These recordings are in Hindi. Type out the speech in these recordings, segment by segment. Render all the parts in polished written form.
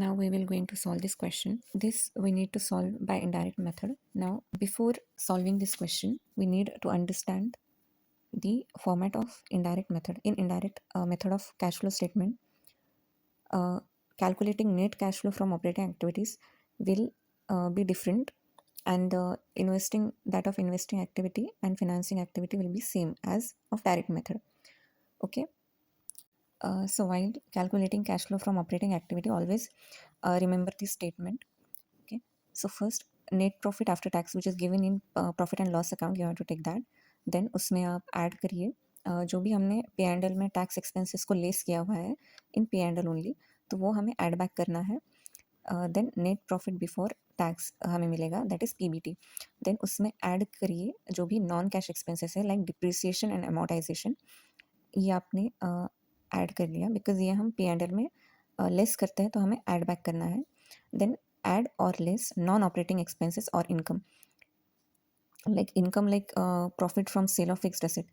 now we will going to solve this question. This we need to solve by indirect method. Now before solving this question, we need to understand the format of indirect method. In indirect method of cash flow statement, calculating net cash flow from operating activities will be different, and investing that of investing activity and financing activity will be same as of direct method. Okay. So while calculating cash flow from operating activity, always remember this statement. Okay. So first, net profit after tax which is given in profit and loss account, you have to take that. Then उसमें आप ऐड करिए जो भी हमने पी एंड एल में टैक्स एक्सपेंसेस को लेस किया हुआ है in P and L only, तो वो हमें ऐड बैक करना है. Then net profit before tax हमें मिलेगा, दैट इज़ पीबीटी. देन उसमें ऐड करिए जो भी नॉन कैश एक्सपेंसेस है लाइक डिप्रिसिएशन एंड अमोर्टाइजेशन, ये आपने ऐड कर लिया बिकॉज ये हम पी एंड एल में लेस करते हैं तो हमें ऐड बैक करना है. Then add or less non-operating expenses or income like profit from sale of fixed asset.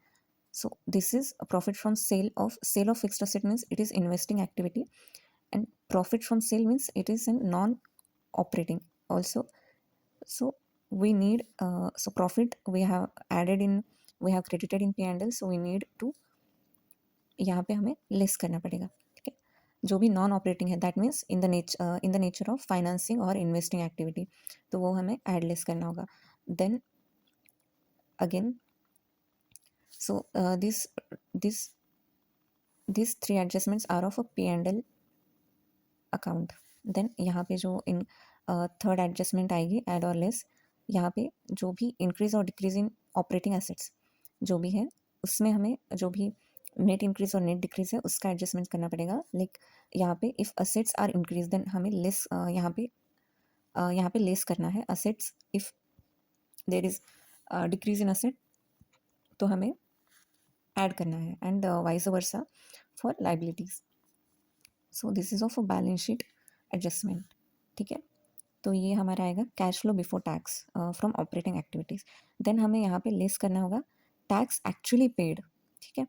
So this is a profit from sale of fixed asset means it is investing activity, and profit from sale means it is a non-operating also. So we need so profit we have credited in P&L, so we need to यहाँ पे हमें लेस करना पड़ेगा. ठीक है, जो भी नॉन ऑपरेटिंग है that means in the nature of financing और इन्वेस्टिंग एक्टिविटी, तो वो हमें ऐड लेस करना होगा. Then again so this three adjustments are of a P and L account. Then यहाँ पे जो इन थर्ड एडजस्टमेंट आएगी ऐड और लेस, यहाँ पे जो भी इंक्रीज और डिक्रीज इन ऑपरेटिंग एसेट्स जो भी है उसमें हमें जो भी नेट इंक्रीज और नेट डिक्रीज है उसका एडजस्टमेंट करना पड़ेगा. लाइक यहाँ पे if assets are increase then हमें लेस यहाँ पे लेस करना है assets. If there is decrease in asset तो हमें ऐड करना है, and vice versa for liabilities. So this is of a balance sheet adjustment. ठीक है, तो ये हमारा आएगा cash flow before tax from operating activities. Then हमें यहाँ पे लेस करना होगा टैक्स एक्चुअली पेड. ठीक है,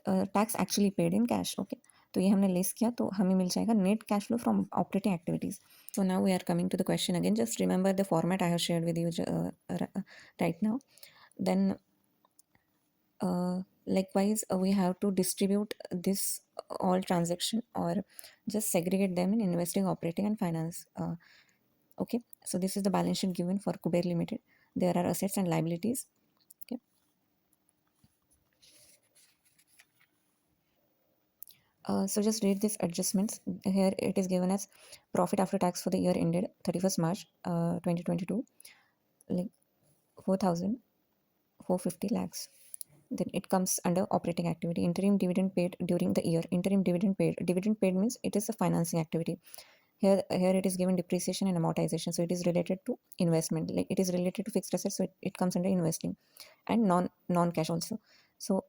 tax actually paid in cash. Okay, तो ये हमने लेस किया तो हमें मिल जाएगा net cash flow from operating activities. So now we are coming to the question again. Just remember the format I have shared with you right now. Then likewise we have to distribute this all transaction or just segregate them in investing, operating and finance. Okay, so this is the balance sheet given for Kuber Limited. There are assets and liabilities. Okay, so just read these adjustments. Here it is given as profit after tax for the year ended 31st March 2022, like 4,450 lakhs. Then it comes under operating activity. Interim dividend paid during the year. Interim dividend paid. Dividend paid means it is a financing activity. Here it is given depreciation and amortization. So it is related to investment. Like it is related to fixed assets. So it comes under investing, and non-cash also. So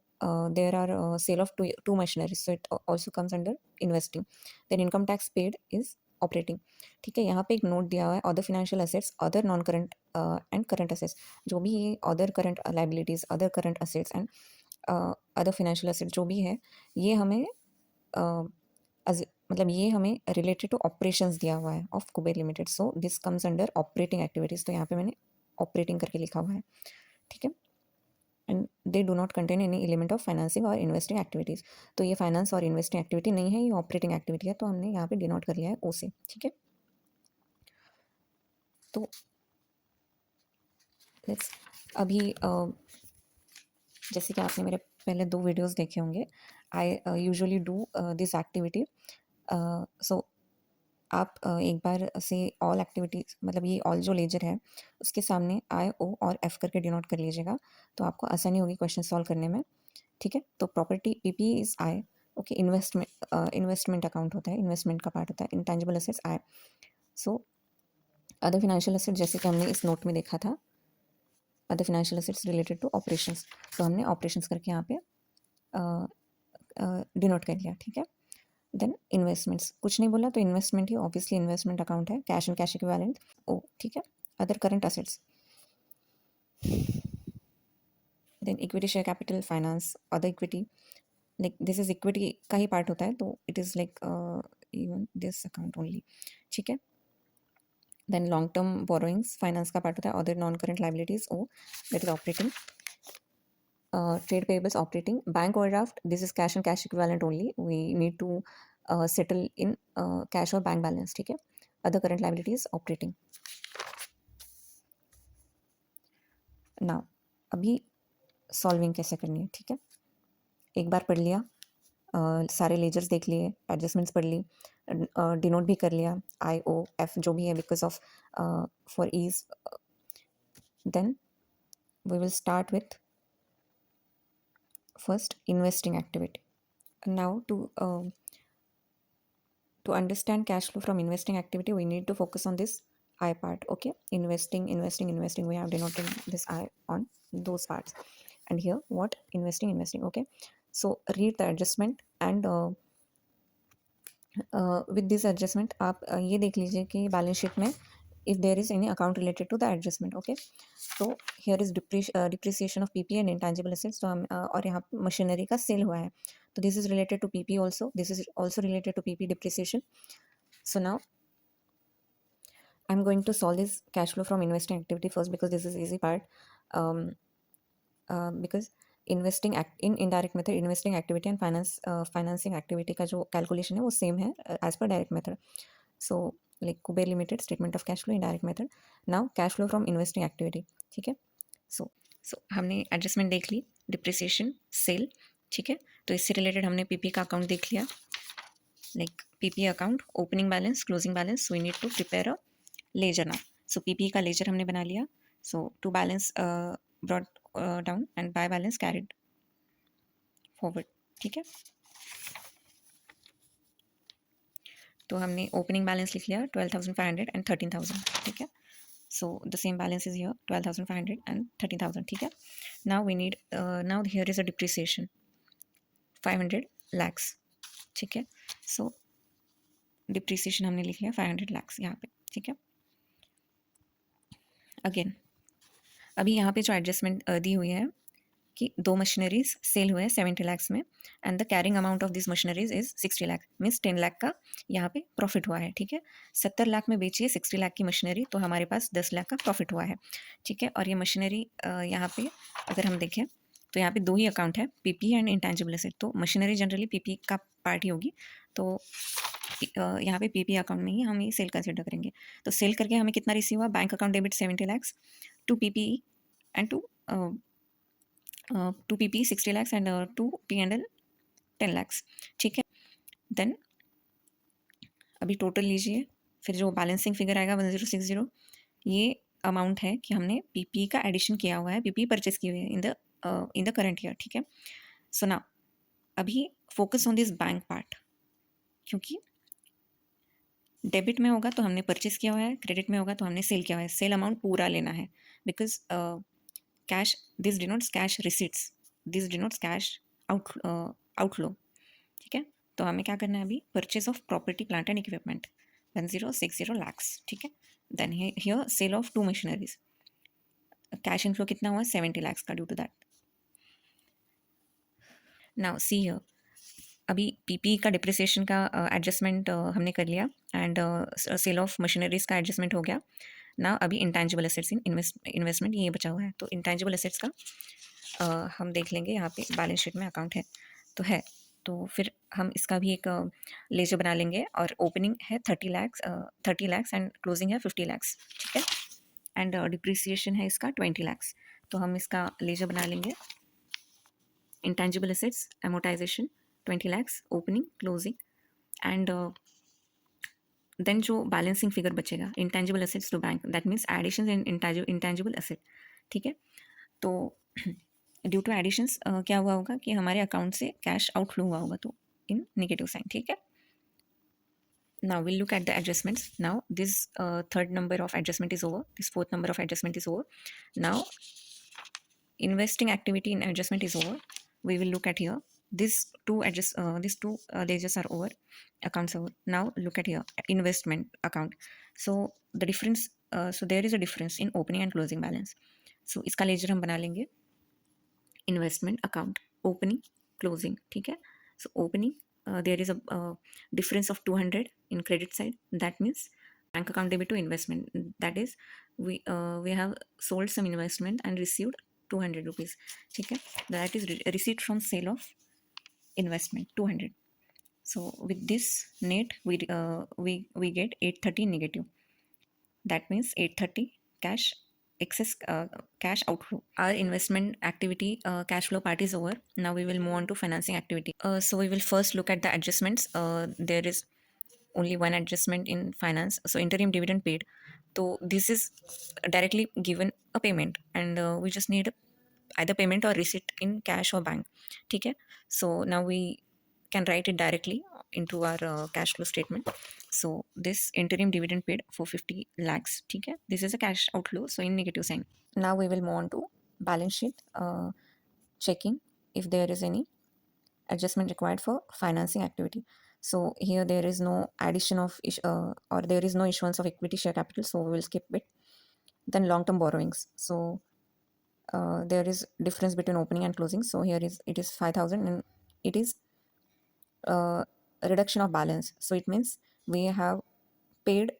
there are sale of two machineries. So it also comes under investing. Then income tax paid is operating. ठीक है, यहाँ पे एक नोट दिया हुआ है other financial assets, other non current and current assets. जो भी ये other current liabilities, other current assets and other financial assets जो भी है ये हमें मतलब ये हमें रिलेटेड टू ऑपरेशंस दिया हुआ है of Kuber limited. So this comes under operating activities. तो यहाँ पे मैंने ऑपरेटिंग करके लिखा हुआ है. ठीक है, and they do not contain any element of financing और इन्वेस्टिंग एक्टिविटीज़. तो ये फाइनेंस और इन्वेस्टिंग एक्टिविटी नहीं है, ये ऑपरेटिंग एक्टिविटी है, तो हमने यहाँ पे डिनोट कर लिया है ओ से. ठीक है, तो लेट्स अभी जैसे कि आपने मेरे पहले 2 वीडियोस देखे होंगे, I usually do this activity. So आप एक बार से ऑल एक्टिविटीज़ मतलब ये ऑल जो लेजर है उसके सामने आई ओ और एफ करके डिनोट कर लीजिएगा, तो आपको आसानी होगी क्वेश्चन सॉल्व करने में. ठीक है, तो property PP is I. Okay, investment account होता है, इन्वेस्टमेंट का पार्ट होता है. Intangible assets I. So other financial assets जैसे कि हमने इस नोट में देखा था, other financial assets related to operations, तो हमने ऑपरेशंस करके यहाँ पे डिनोट कर लिया. ठीक है, देन इन्वेस्टमेंट्स कुछ नहीं बोला तो इन्वेस्टमेंट ही ऑब्वियसली इन्वेस्टमेंट अकाउंट है, cash and cash equivalent O. ठीक है, other current assets, then equity share capital finance other equity, like this is equity का ही पार्ट होता है, तो it is like even this account only, ठीक है। Then long term borrowings finance का पार्ट होता है, other non current liabilities O that is operating, trade payables operating, bank overdraft, this is cash and cash equivalent only, we need to settle in cash or bank balance, ठीक है। other current liabilities operating। now अभी सॉल्विंग कैसे करनी है, ठीक है। एक बार पढ़ लिया, सारे लेजर्स देख लिए, एडजस्टमेंट्स पढ़ ली, डिनोट भी कर लिया आई ओ एफ जो भी है because of for ease. Then we will start with first investing activity. Now to understand cash flow from investing activity, we need to focus on this I part, okay? Investing, we have denoted this I on those parts. And here what investing, okay? So read the adjustment and with this adjustment आप ये देख लीजिए कि बैलेंस शीट में if there is any account related to the adjustment, okay? तो here is depreciation of PP and intangible assets, तो हम और यहाँ मशीनरी का सेल हुआ है, तो this is related to PP also, this is also related to PP depreciation. So now I'm going to solve this cash flow from investing activity first because this is easy part. Because investing in indirect method investing activity and financing activity का जो कैलकुलेशन है वो सेम है as per direct method. So like Kuber limited statement of cash flow indirect method. Now cash flow from investing activity, ठीक है. सो हमने एडजस्टमेंट देख ली, डिप्रिसिएशन, सेल, ठीक है. तो इससे रिलेटेड हमने पीपी का अकाउंट देख लिया, like PP account, opening balance, closing balance. So we need to prepare a ledger now. So PP का लेजर हमने बना लिया. So to balance brought down and by balance carried forward, ठीक है. तो हमने ओपनिंग बैलेंस लिख लिया 12,500 एंड 13,000, ठीक है. So the same balance is here 12,500 and 13,000, ठीक है. Now we need, now here is a depreciation 500 lakhs, ठीक है. सो डिप्रिसिएशन हमने लिख लिया 500 lakhs यहाँ पे, ठीक है. अगेन अभी यहाँ पे जो एडजस्टमेंट दी हुई है कि दो मशीनरीज सेल हुए हैं 70 lakhs में and the carrying amount of this machineries is 60 lakh, means 10 lakh का यहाँ पे प्रॉफिट हुआ है, ठीक है. 70 लाख में बेची है 60 लाख की मशीनरी, तो हमारे पास 10 लाख का प्रॉफिट हुआ है, ठीक है. और ये मशीनरी यहाँ पे अगर हम देखें तो यहाँ पे दो ही अकाउंट है, पीपी एंड इंटेंजिबल एसेट. तो मशीनरी जनरली पीपी का पार्ट ही होगी, तो यहाँ पे पीपी अकाउंट में ही हम ये सेल कंसिडर करेंगे. तो सेल करके हमें कितना रिसीव हुआ, bank account debit 70 lakhs to PP and to PP 60 lakhs and to P&L 10 lakhs, ठीक है. देन अभी टोटल लीजिए, फिर जो बैलेंसिंग फिगर आएगा 1060, ये अमाउंट है कि हमने पीपी का एडिशन किया हुआ है, पीपी परचेस की हुई है इन द करंट ईयर, ठीक है. सो नाउ अभी focus on this bank part, क्योंकि डेबिट में होगा तो हमने परचेस किया हुआ है, क्रेडिट में होगा तो हमने सेल किया हुआ है. सेल अमाउंट पूरा लेना है because cash, this denotes cash receipts, this denotes cash outflow, ठीक है. तो हमें क्या करना है अभी, purchase of property plant and equipment 1060 lakhs, ठीक है. Then here sale of 2 machineries, cash inflow कितना हुआ 70 lakhs का due to that. Now see here अभी पीपी का डिप्रिसिएशन का एडजस्टमेंट हमने कर लिया एंड सेल ऑफ मशीनरीज का एडजस्टमेंट हो गया. ना अभी इंटेंजिबल एसेट्स इन इन्वेस्टमेंट ये बचा हुआ है, तो इंटेंजिबल एसेट्स का हम देख लेंगे, यहाँ पे बैलेंस शीट में अकाउंट है, तो फिर हम इसका भी एक लेजर बना लेंगे. और ओपनिंग है 30 lakhs एंड क्लोजिंग है 50 lakhs, ठीक है. एंड डिप्रिसिएशन है इसका 20 lakhs, तो हम इसका लेजर बना लेंगे. Intangible assets amortisation 20 lakhs, opening, closing and then जो बैलेंसिंग फिगर बचेगा intangible assets to bank, that means addition in intangible asset, ठीक है. तो ड्यू टू एडिशंस क्या हुआ होगा कि हमारे अकाउंट से कैश आउटफ्लो हुआ होगा, तो इन नेगेटिव साइन, ठीक है. Now we'll look at the adjustments. Now this third number of adjustment is over, this fourth number of adjustment is over. Now investing activity in adjustment is over. We will look at here, these two ledgers are over, accounts over. Now look at here, investment account. So the difference, so there is a difference in opening and closing balance. So इसका लेजर हम बना लेंगे, इन्वेस्टमेंट अकाउंट, ओपनिंग, क्लोजिंग, ठीक है. So opening there is a difference of 200 in credit side. That means bank account debit to investment. That is, we have sold some investment and received 200 rupees. ठीक है, that is receipt from sale of investment 200. So with this net we get 830 negative. That means 830 cash excess, cash outflow. Our investment activity cash flow part is over. Now we will move on to financing activity. So we will first look at the adjustments. There is only one adjustment in finance, so interim dividend paid. So this is directly given a payment, and we just need either payment or receipt in cash or bank. ठीक है, so now we can write it directly into our cash flow statement. So this interim dividend paid for 50 lakhs. ठीक है, this is a cash outflow, so in negative sign. Now we will move on to balance sheet, checking if there is any adjustment required for financing activity. So here there is no addition of or there is no issuance of equity share capital, so we will skip it. Then long term borrowings. So there is difference between opening and closing. So here is, it is 5000 and it is reduction of balance. So it means we have paid,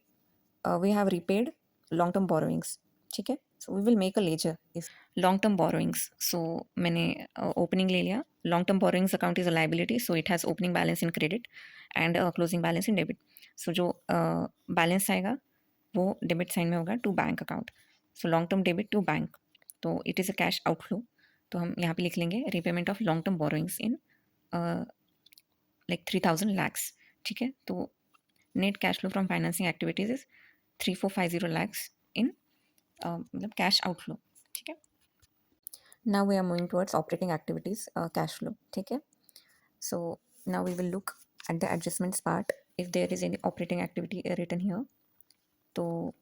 we have repaid long term borrowings. ठीक है, so we will make a ledger if long term borrowings. So मैंने opening ले लिया. Long term borrowings account is a liability, so it has opening balance in credit and closing balance in debit. So जो balance आएगा वो debit sign में होगा to bank account. So long term debit to bank, तो it is a cash outflow. तो हम यहाँ पे लिख लेंगे repayment of long term borrowings in like 3000 lakhs. ठीक है, तो net cash flow from financing activities is 3450 lakhs in मतलब cash outflow. ठीक है, now we are moving towards operating activities cash flow. ठीक है, so now we will look at the adjustments part if there is any operating activity written here. So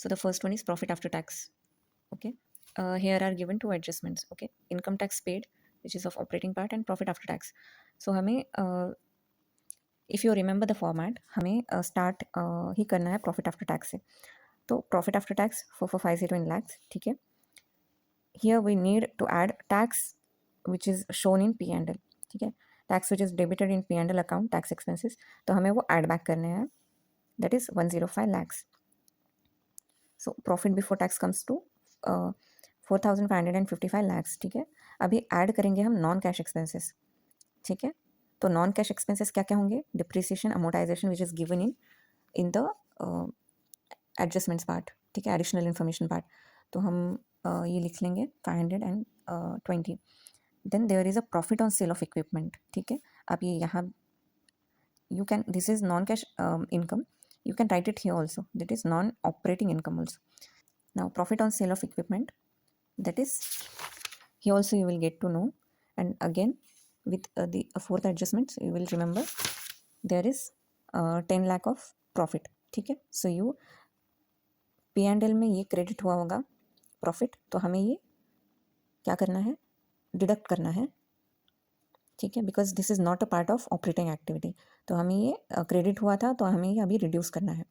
the first one is profit after tax. Okay, here are given two adjustments. Okay, income tax paid, which is of operating part, and profit after tax. So हमें if you remember the format, हमें start ही करना है profit after tax से. तो profit after tax 4450 in lakhs. ठीक है, here we need to add tax which is shown in P&L. ठीक है, tax which is debited in P&L account, tax expenses, तो हमें वो add back करने हैं. That is 105 lakhs. So profit before tax comes to 4555 lakhs. ठीक है, अभी ऐड करेंगे हम नॉन कैश एक्सपेंसेस. ठीक है, तो नॉन कैश एक्सपेंसेस क्या क्या होंगे? Depreciation, amortisation which is given in the adjustments part. ठीक है, एडिशनल इन्फॉर्मेशन पार्ट. तो हम ये लिख लेंगे 520. Then there is a profit on sale of equipment. ठीक है, अब ये यहाँ you can, this is non cash income, you can write it here also, that is non operating income also. Now profit on sale of equipment, that is here also you will get to know. And again with the fourth adjustments you will remember there is 10 lakh of profit. ठीक है, so you P&L में ये क्रेडिट हुआ होगा प्रॉफिट, तो हमें ये क्या करना है? डिडक्ट करना है. ठीक है, because this is not a part of operating activity. तो हमें ये क्रेडिट हुआ था, तो हमें ये अभी रिड्यूस करना है.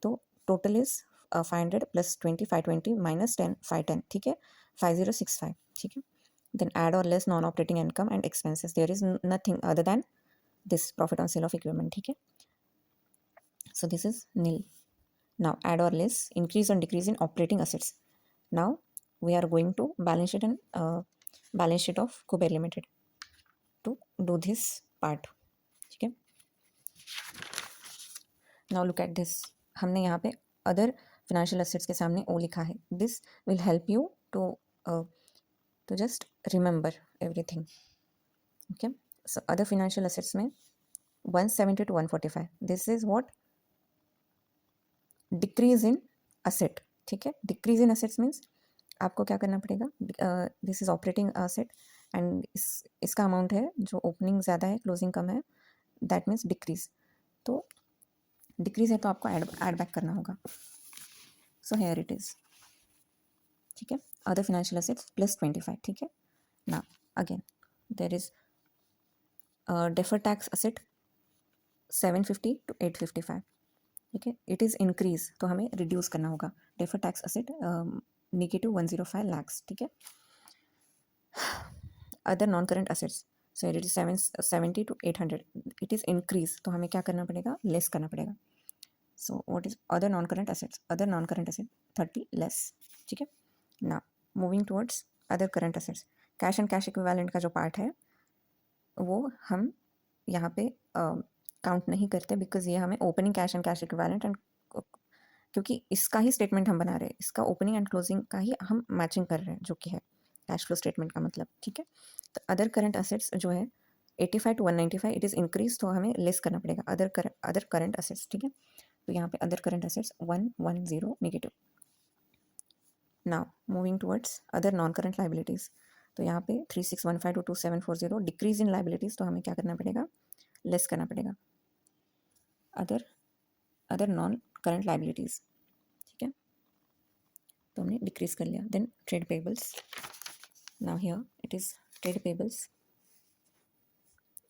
तो टोटल इज़ 500 प्लस 20 520 माइनस 10 510. ठीक है, 5065. ठीक है, देन ऐड और less non operating income and expenses. There is nothing other than this profit on sale of equipment. ठीक है, so this is nil. Now add or less increase or decrease in operating assets. Now we are going to balance sheet and balance sheet of Kuber Limited to do this part. ठीक है, now look at this. हमने यहाँ पे other financial assets के सामने O लिखा है. This will help you to just remember everything. Okay, so other financial assets में 170 to 145. This is what decrease in asset. ठीक है, डिक्रीज इन असेट्स मीन्स आपको क्या करना पड़ेगा? This is operating asset and इसका अमाउंट है जो ओपनिंग ज़्यादा है, क्लोजिंग कम है, दैट मीन्स डिक्रीज. तो डिक्रीज है तो आपको ऐड बैक करना होगा. So here it is. ठीक है, अदर फाइनेंशियल असेट्स प्लस 25. ठीक है, ना again there is defer tax asset 750 to 855. ठीक है, इट इज़ इंक्रीज, तो हमें रिड्यूस करना होगा. Defer tax asset -105 lakhs. ठीक है, other non current assets so it is 770 to 800, it is increase, तो हमें क्या करना पड़ेगा, लेस करना पड़ेगा. So what is other non current assets, other non current asset 30 less. ठीक है. ना moving towards other current assets, cash and cash equivalent का जो पार्ट है वो हम यहाँ पे काउंट नहीं करते, बिकॉज ये हमें opening cash and cash equivalent and, क्योंकि इसका ही स्टेटमेंट हम बना रहे हैं, इसका ओपनिंग एंड क्लोजिंग का ही हम मैचिंग कर रहे हैं, जो कि है कैश फ्लो स्टेटमेंट का मतलब. ठीक है. तो अदर करंट असेट्स जो है 85 to 195, इट इज़ इंक्रीज, तो हमें लेस करना पड़ेगा अदर करंट असेट्स. ठीक है. तो यहाँ पे other current assets 110 negative. Now moving towards other non current liabilities, तो यहाँ पे 3615 to 2740 डिक्रीज इन लाइबिलिटीज़, तो हमें क्या करना पड़ेगा, लेस करना पड़ेगा अदर नॉन करंट लाइबिलिटीज़. ठीक है. तो हमने डिक्रीज कर लिया. Then trade payables, now here it is trade payables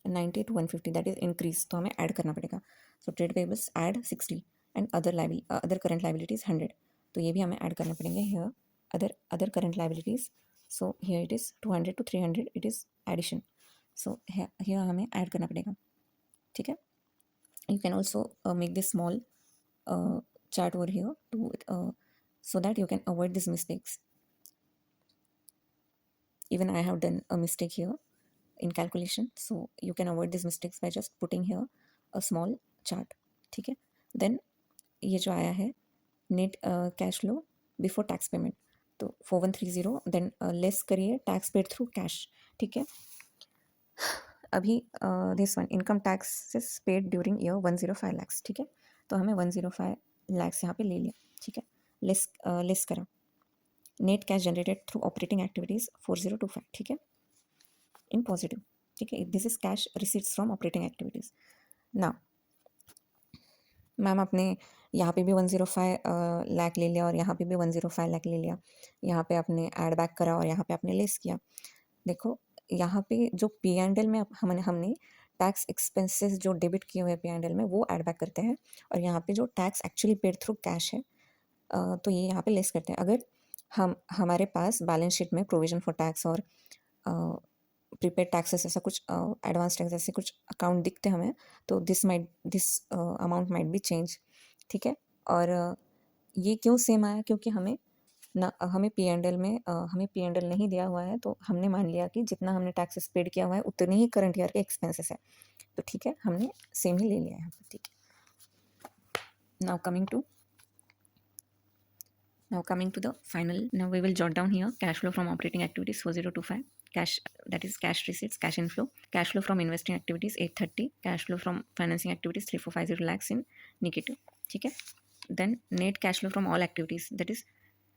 90 to 150, that is increase, तो हमें ऐड करना पड़ेगा. So trade payables add 60 and other current liabilities 100, तो ये भी हमें ऐड करने पड़ेंगे. Here other current liabilities, so here it is 200 to 300, it is addition, so here हमें ऐड करना पड़ेगा. ठीक है. You can also make this small chart over here to so that you can avoid these mistakes. Even I have done a mistake here in calculation, so you can avoid these mistakes by just putting here a small chart. ठीक है. then ये जो आया है net cash flow before tax payment, तो 4130, देन लेस करिए टैक्स पेड थ्रू कैश. ठीक है. अभी this one income taxes paid during year 105 lakhs. ठीक है. तो हमें 105 lakhs यहाँ पे ले लिया. ठीक है. लेस करा. Net cash generated through operating activities 4025. ठीक है. In positive. ठीक है. This is cash receipts from operating activities. Now ma'am आपने यहाँ पे भी 105 लाख ले लिया और यहाँ पे भी 105 लाख ले लिया, यहाँ पे आपने ऐड बैक करा और यहाँ पे आपने लेस किया. देखो यहाँ पे जो पी एंड एल में हमने टैक्स एक्सपेंसेस जो डेबिट किए हुए पी एंड एल में वो ऐड बैक करते हैं, और यहाँ पे जो tax actually paid through cash है तो ये यहाँ पे लेस करते हैं. अगर हमारे पास बैलेंस शीट में प्रोविजन फॉर टैक्स और प्रीपेड टैक्सेस ऐसा कुछ एडवांस टैक्स ऐसे कुछ अकाउंट दिखते हमें, तो this amount might be change. ठीक है. और ये क्यों सेम आया, क्योंकि हमें पी एंड एल में हमें पी एंड एल नहीं दिया हुआ है, तो हमने मान लिया कि जितना हमने टैक्सेस पेड किया हुआ है उतने ही करंट ईयर के एक्सपेंसेस है, तो ठीक है हमने सेम ही ले लिया है यहाँ पर. ठीक है. Now coming to the final, now we will jot down here cash flow from operating activities 4025, cash, that is cash receipts, cash inflow, cash flow from investing activities 830, cash flow from financing activities 3450 lakhs in negative. ठीक है. Then net cash flow from all activities, that is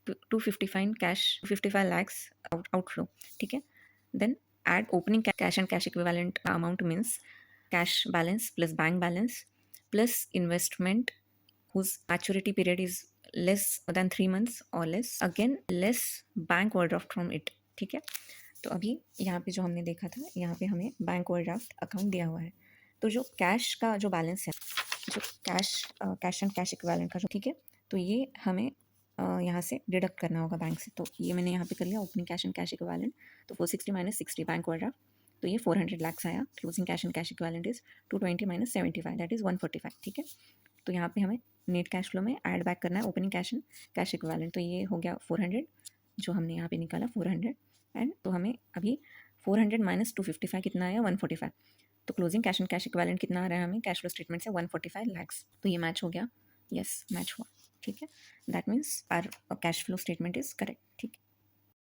255 cash, 55 lakhs outflow. ठीक है. Then add opening cash and cash equivalent amount, means cash balance plus bank balance plus investment whose maturity period is less than 3 months or less, again less bank overdraft from it. ठीक है. तो अभी यहाँ पे जो हमने देखा था, यहाँ पे हमें बैंक ओवरड्राफ्ट अकाउंट दिया हुआ है, तो जो कैश का जो बैलेंस है, जो कैश एंड कैश इक्विवेलेंट का जो, ठीक है, तो ये हमें यहाँ से डिडक्ट करना होगा बैंक से. तो ये मैंने यहाँ पे कर लिया opening cash and cash equivalent, तो 460 माइनस 60 बैंक ओवरड्राफ्ट, तो ये 400 lakhs आया. Closing cash and cash equivalent is 220 minus 75, that is 145. ठीक है. तो यहाँ पे हमें नेट कैश फ्लो में ऐड बैक करना है opening cash and cash equivalent, तो ये हो गया 400 जो हमने यहाँ पे निकाला 400, एंड तो हमें अभी 400 माइनस 255 कितना आया 145, तो closing cash and cash equivalent कितना आ रहा है हमें कैश फ्लो स्टेटमेंट से 145 lakhs. तो ये मैच हो गया, यस मैच हुआ. ठीक है. That means our cash flow statement is correct. ठीक है.